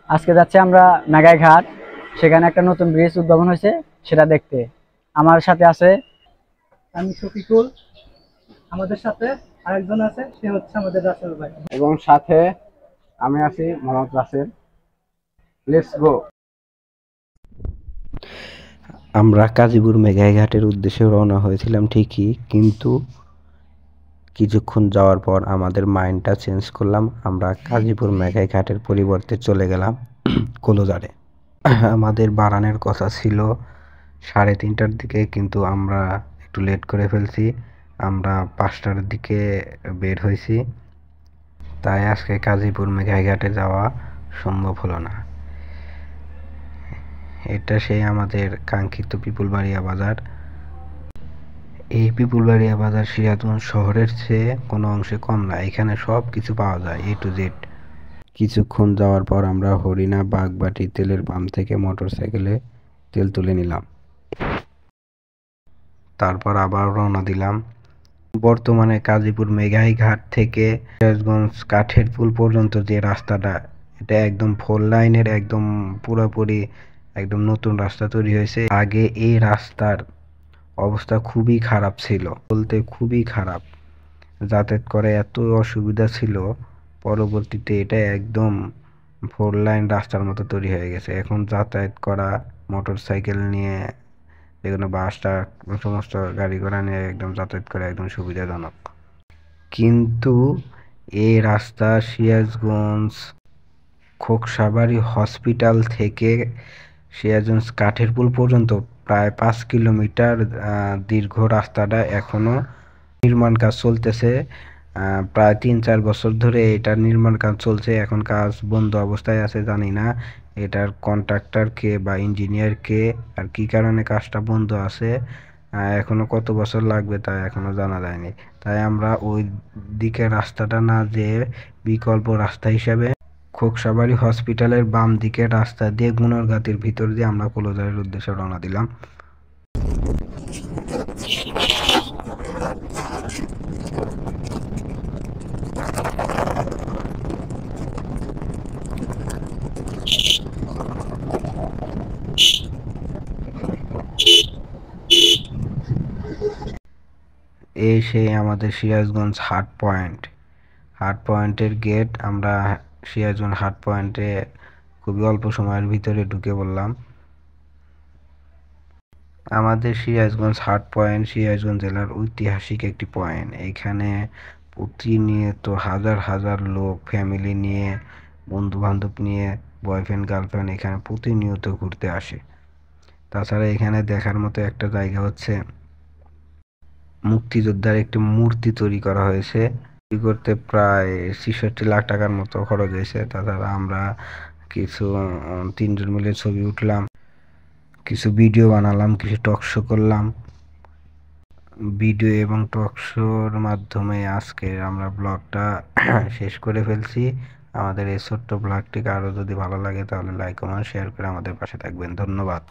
আজকে যাচ্ছি আমরা মেঘাই ঘাট, সেখানে একটা নতুন ব্রিজ উদ্ভাবন হয়েছে সেটা দেখতে। আমার সাথে আছে আমি শফিকুল, আমাদের সাথে আরেকজন আছে, সে হচ্ছে আমাদের রাসেল ভাই। এবং সাথে আমি আছি মোহাম্মদ রাসেল। Let's go. আমরা কাজীপুর মেঘাই ঘাটের উদ্দেশ্যে রওনা হয়েছিলাম ঠিকই, কিন্তু কিছুক্ষণ যাওয়ার পর আমাদের মাইন্ডটা চেঞ্জ করলাম। আমরা কাজীপুর মেঘাই ঘাটের পরিবর্তে চলে গেলাম কলোজারে। আমাদের বারানের কথা ছিল 3:30টার দিকে, কিন্তু আমরা একটু লেট করে ফেলছি। আমরা 5টার দিকে বের হয়েছি, তাই আজকে কাজীপুর মেঘাই ঘাটে যাওয়া সম্ভব হলো না। এটা সেই আমাদের কাঙ্ক্ষিত পিপুলবাড়িয়া বাজার। এই পিপুলবাড়িয়া বাজার সিরাজগঞ্জ শহরের চেয়ে কোনো অংশে কম না, এখানে সব কিছু পাওয়া যায় A to Z। কিছুক্ষণ যাওয়ার পর আমরা হরিণা বাগবাটি তেলের পাম্প থেকে মোটরসাইকেলে তেল তুলে নিলাম, তারপর আবার রওনা দিলাম। বর্তমানে কাজীপুর মেঘাই ঘাট থেকে সিরাজগঞ্জ কাঠের পুল পর্যন্ত যে রাস্তাটা, এটা একদম 4 লাইনের, একদম পুরোপুরি একদম নতুন রাস্তা তৈরি হয়েছে। আগে এই রাস্তার অবস্থা খুবই খারাপ ছিল, বলতে খুবই খারাপ। যাতায়াত করে এত অসুবিধা ছিল, পরবর্তীতে এটা একদম 4 লাইন রাস্তার মতো তৈরি হয়ে গেছে। এখন যাতায়াত করা মোটর সাইকেল নিয়ে, যেগুলো বাস ট্রাক সমস্ত গাড়ি ঘোড়া নিয়ে একদম যাতায়াত করে একদম সুবিধাজনক। কিন্তু এই রাস্তা সিরাজগঞ্জ খোকসাবাড়ি হসপিটাল থেকে সিরাজগঞ্জ কাঠের পুল পর্যন্ত প্রায় 5 কিলোমিটার দীর্ঘ রাস্তাটা এখনো নির্মাণ কাজ চলতেছে। প্রায় 3-4 বছর ধরে এটার নির্মাণ কাজ চলছে। এখন কাজ বন্ধ অবস্থায় আছে, জানি না এটার কন্ট্রাক্টর কে বা ইঞ্জিনিয়ার কে, আর কি কারণে কাজটা বন্ধ আছে। এখনো কত বছর লাগবে তা এখনো জানা যায়নি। তাই আমরা ওই দিকে রাস্তাটা না যেয়ে বিকল্প রাস্তা হিসাবে খোকসাবাড়ি হসপিটালের বাম দিকের রাস্তা দিয়ে গুণরগাতির ভিতর দিয়ে আমরা কলোজারের উদ্দেশ্যে রওনা দিলাম। এই সেই আমাদের সিরাজগঞ্জ হাট পয়েন্ট। হাট পয়েন্টের গেট। আমরা সিরাজগঞ্জ হাট পয়েন্টে খুবই অল্প সময়ের ভিতরে ঢুকে পড়লাম। আমাদের সিরাজগঞ্জ হাট পয়েন্ট সিরাজগঞ্জ জেলার ঐতিহাসিক একটি পয়েন্ট। এখানে প্রতিনিয়ত হাজার হাজার লোক ফ্যামিলি নিয়ে, বন্ধু বান্ধব নিয়ে, বয়ফ্রেন্ড গার্লফ্রেন্ড এখানে প্রতিনিয়ত ঘুরতে আসে। তাছাড়া এখানে দেখার মতো একটা জায়গা হচ্ছে মুক্তিযোদ্ধার একটি মূর্তি তৈরি করা হয়েছে। তৈরি করতে প্রায় 66 লাখ টাকার মতো খরচ হয়েছে। তাছাড়া আমরা কিছু 3জন মিলে ছবি উঠলাম, কিছু ভিডিও বানালাম, কিছু টক শো করলাম। ভিডিও এবং টক শোর মাধ্যমে আজকে আমরা ব্লগটা শেষ করে ফেলছি। আমাদের এই ছোট্ট ব্লগটিকে আরও যদি ভালো লাগে তাহলে লাইক কমেন্ট শেয়ার করে আমাদের পাশে থাকবেন। ধন্যবাদ।